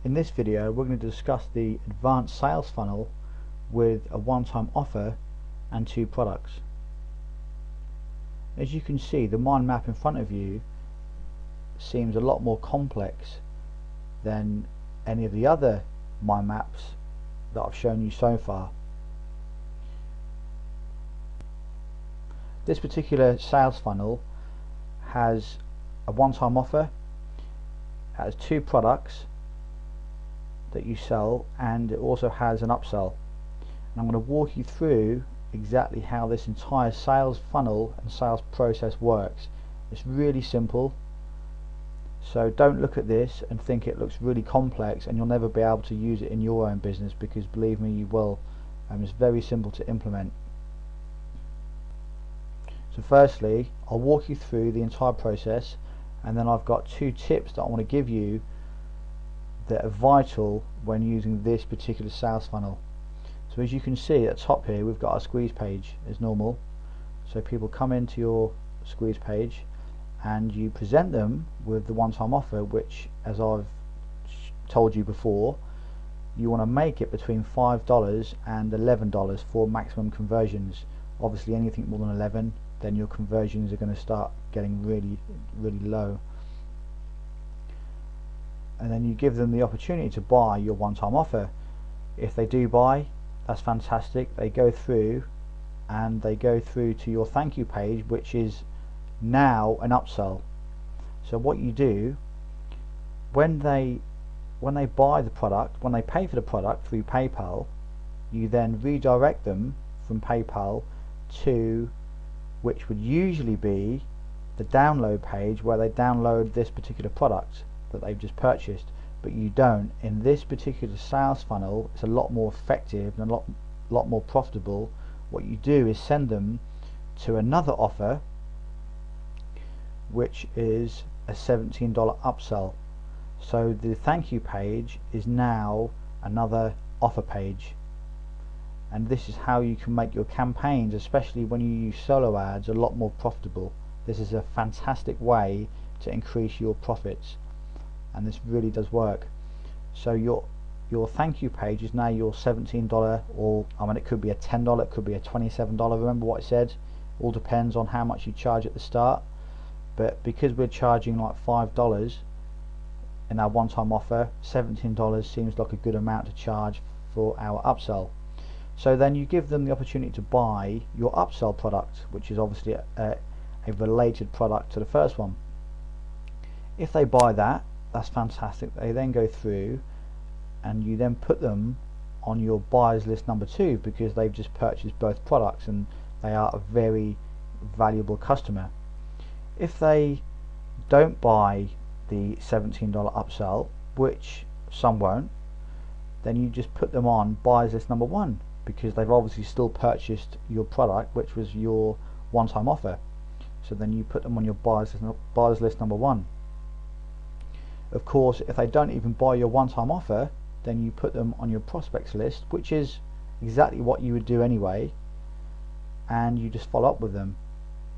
In this video we're going to discuss the advanced sales funnel with a one-time offer and 2 products. As you can see, the mind map in front of you seems a lot more complex than any of the other mind maps that I've shown you so far. This particular sales funnel has a one-time offer, has 2 products that you sell, and it also has an upsell. And I'm going to walk you through exactly how this entire sales funnel and sales process works. It's really simple, so don't look at this and think it looks really complex and you'll never be able to use it in your own business, because believe me, you will. It's very simple to implement. So firstly, I'll walk you through the entire process, and then I've got 2 tips that I want to give you that are vital when using this particular sales funnel. So as you can see at the top here, we've got our squeeze page as normal. So people come into your squeeze page and you present them with the one-time offer, which, as I've told you before, you want to make it between $5 and $11 for maximum conversions. Obviously anything more than 11, then your conversions are going to start getting really low. And then you give them the opportunity to buy your one-time offer. If they do buy, that's fantastic. They go through and they go through to your thank you page, which is now an upsell. So what you do when they buy the product, when they pay for the product through PayPal, you then redirect them from PayPal to, which would usually be the download page where they download this particular product that they've just purchased. But you don't. In this particular sales funnel, it's a lot more effective and a lot more profitable. What you do is send them to another offer, which is a $17 upsell. So the thank you page is now another offer page, and this is how you can make your campaigns, especially when you use solo ads, a lot more profitable. This is a fantastic way to increase your profits, and this really does work. So your thank you page is now your $17, or I mean, it could be a $10, it could be a $27. Remember what I said, all depends on how much you charge at the start. But because we're charging like $5 in our one-time offer, $17 seems like a good amount to charge for our upsell. So then you give them the opportunity to buy your upsell product, which is obviously a related product to the first one. If they buy that, that's fantastic. They then go through and you then put them on your buyers list number 2, because they've just purchased both products and they are a very valuable customer. If they don't buy the $17 upsell, which some won't, then you just put them on buyers list number 1, because they've obviously still purchased your product, which was your one-time offer. So then you put them on your buyers list number 1. Of course, if they don't even buy your one-time offer, then you put them on your prospects list, which is exactly what you would do anyway, and you just follow up with them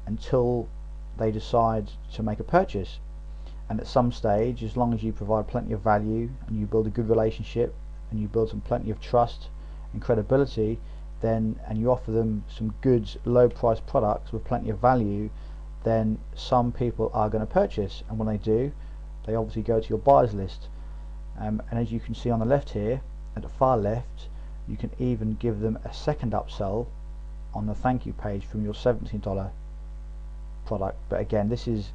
until they decide to make a purchase. And at some stage, as long as you provide plenty of value and you build a good relationship and you build plenty of trust and credibility, then, and you offer them some good low price products with plenty of value, then some people are going to purchase. And when they do, they obviously go to your buyers list. And as you can see on the left here, at the far left, you can even give them a second upsell on the thank you page from your $17 product. But again, this is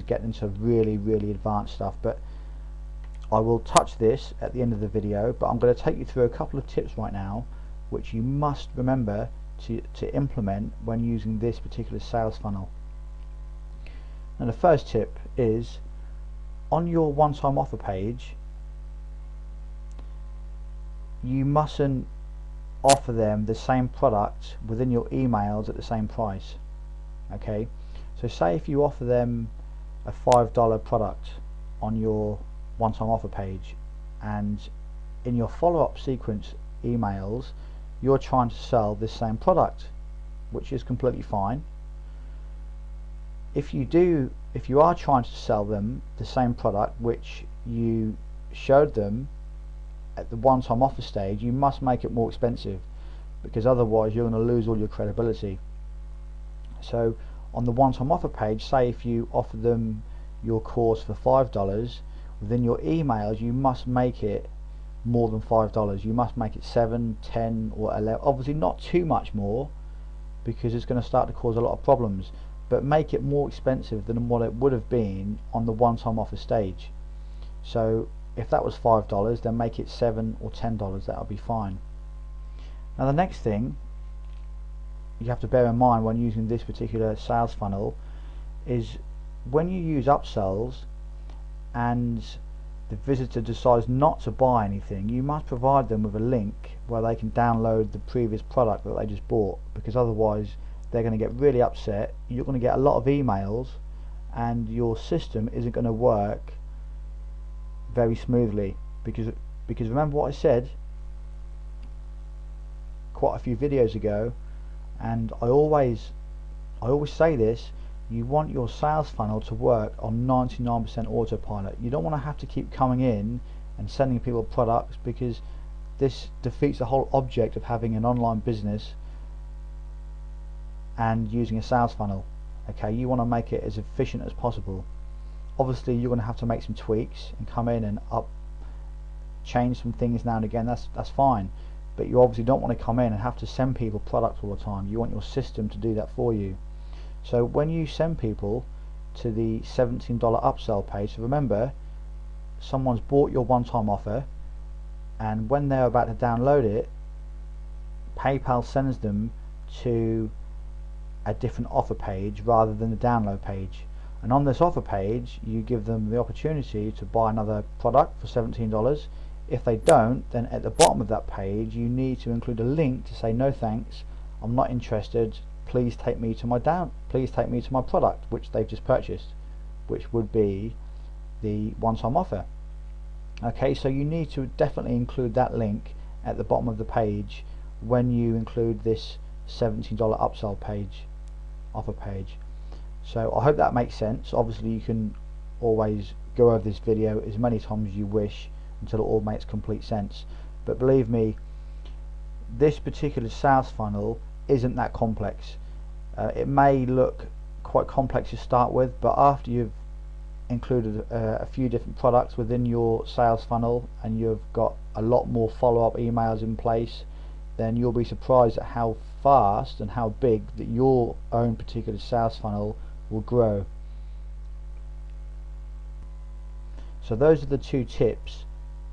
getting into really advanced stuff, but I will touch this at the end of the video. But I'm going to take you through a couple of tips right now which you must remember to implement when using this particular sales funnel. And the first tip is, on your one-time offer page, you mustn't offer them the same product within your emails at the same price. Okay, so say if you offer them a $5 product on your one-time offer page, and in your follow-up sequence emails you're trying to sell this same product, which is completely fine. If you are trying to sell them the same product which you showed them at the one-time offer stage, you must make it more expensive, because otherwise you're going to lose all your credibility. So on the one-time offer page, say if you offer them your course for $5, within your emails you must make it more than $5. You must make it 7, 10 or 11, obviously not too much more, because it's going to start to cause a lot of problems, but make it more expensive than what it would have been on the one-time offer stage. So if that was $5, then make it $7 or $10. That'll be fine. Now the next thing you have to bear in mind when using this particular sales funnel is when you use upsells and the visitor decides not to buy anything, you must provide them with a link where they can download the previous product that they just bought, because otherwise they're going to get really upset. You're going to get a lot of emails and your system isn't going to work very smoothly, because remember what I said quite a few videos ago, and I always say this: you want your sales funnel to work on 99% autopilot. You don't want to have to keep coming in and sending people products, because this defeats the whole object of having an online business and using a sales funnel. Okay, you want to make it as efficient as possible. Obviously you're going to have to make some tweaks and come in and change some things now and again. That's fine, but you obviously don't want to come in and have to send people products all the time. You want your system to do that for you. So when you send people to the $17 upsell page, so remember, someone's bought your one-time offer, and when they're about to download it, PayPal sends them to a different offer page rather than the download page. And on this offer page you give them the opportunity to buy another product for $17. If they don't, then at the bottom of that page you need to include a link to say, no thanks, I'm not interested, please take me to my product, which they've just purchased, which would be the one-time offer. Okay, so you need to definitely include that link at the bottom of the page when you include this $17 upsell page, offer page. So I hope that makes sense. Obviously you can always go over this video as many times as you wish until it all makes complete sense, but believe me, this particular sales funnel isn't that complex. It may look quite complex to start with, but after you've included a few different products within your sales funnel and you've got a lot more follow-up emails in place, then you'll be surprised at how fast and how big that your own particular sales funnel will grow. So those are the two tips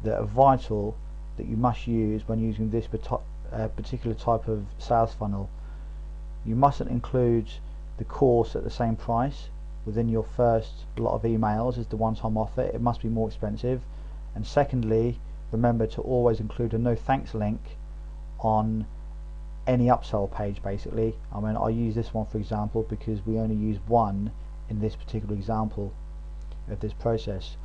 that are vital that you must use when using this particular type of sales funnel. You mustn't include the course at the same price within your first lot of emails as the one-time offer. It must be more expensive. And secondly, remember to always include a no thanks link on any upsell page. Basically, I mean, I use this one for example because we only use one in this particular example of this process.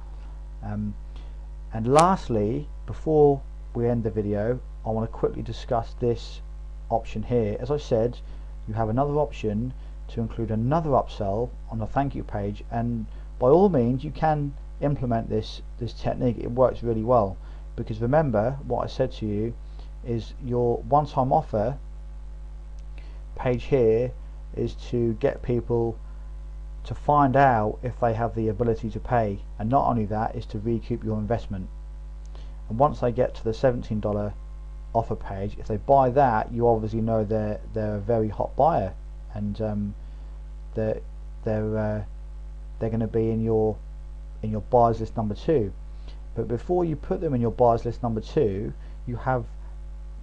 And lastly, before we end the video, I want to quickly discuss this option here. As I said, you have another option to include another upsell on the thank you page, and by all means you can implement this technique. It works really well, because remember what I said to you is your one-time offer page here is to get people to find out if they have the ability to pay, and not only that, is to recoup your investment. And once they get to the $17 offer page, if they buy that, you obviously know they're a very hot buyer, and they're going to be in your buyers list number 2. But before you put them in your buyers list number 2, you have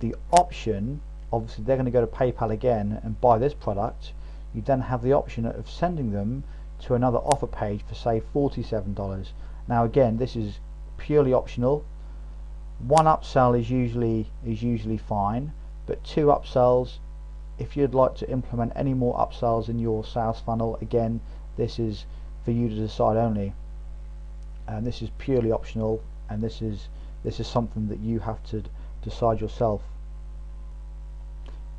the option, obviously they're going to go to PayPal again and buy this product. You then have the option of sending them to another offer page for say $47. Now again, this is purely optional. One upsell is usually fine, but 2 upsells, if you'd like to implement any more upsells in your sales funnel, again, this is for you to decide only, and this is purely optional, and this is something that you have to decide yourself.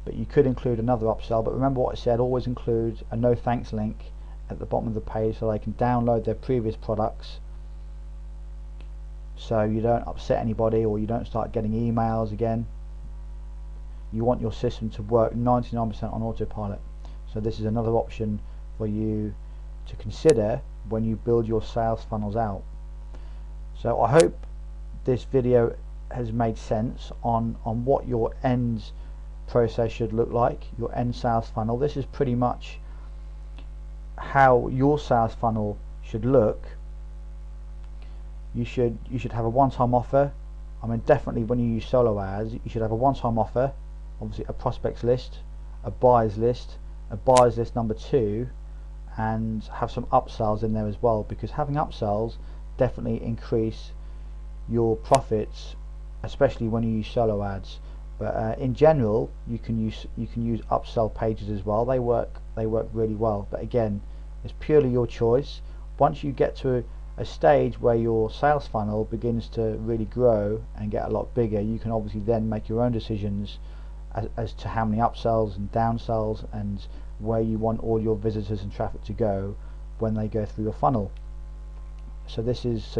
But you could include another upsell, but remember what I said, always include a no thanks link at the bottom of the page so they can download their previous products so you don't upset anybody or you don't start getting emails again. You want your system to work 99% on autopilot. So this is another option for you to consider when you build your sales funnels out. So I hope this video has made sense on what your end process should look like, your end sales funnel. This is pretty much how your sales funnel should look. You should have a one-time offer. I mean, definitely when you use solo ads, you should have a one-time offer, obviously a prospects list, a buyers list, a buyers list number 2, and have some upsells in there as well, because having upsells definitely increase your profits, especially when you use solo ads. But in general, you can use upsell pages as well. They work really well. But again, it's purely your choice. Once you get to a stage where your sales funnel begins to really grow and get a lot bigger, you can obviously then make your own decisions as to how many upsells and downsells and where you want all your visitors and traffic to go when they go through your funnel. So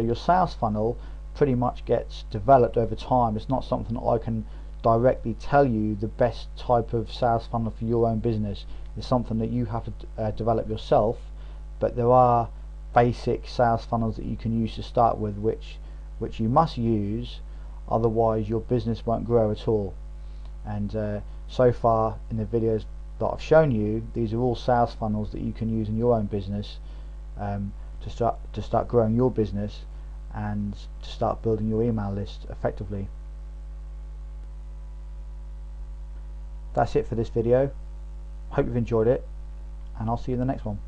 your sales funnel pretty much gets developed over time. It's not something that I can directly tell you the best type of sales funnel for your own business. It's something that you have to develop yourself, but there are basic sales funnels that you can use to start with, which you must use, otherwise your business won't grow at all. And so far in the videos that I've shown you, these are all sales funnels that you can use in your own business to start growing your business and to start building your email list effectively. That's it for this video. Hope you've enjoyed it, and I'll see you in the next one.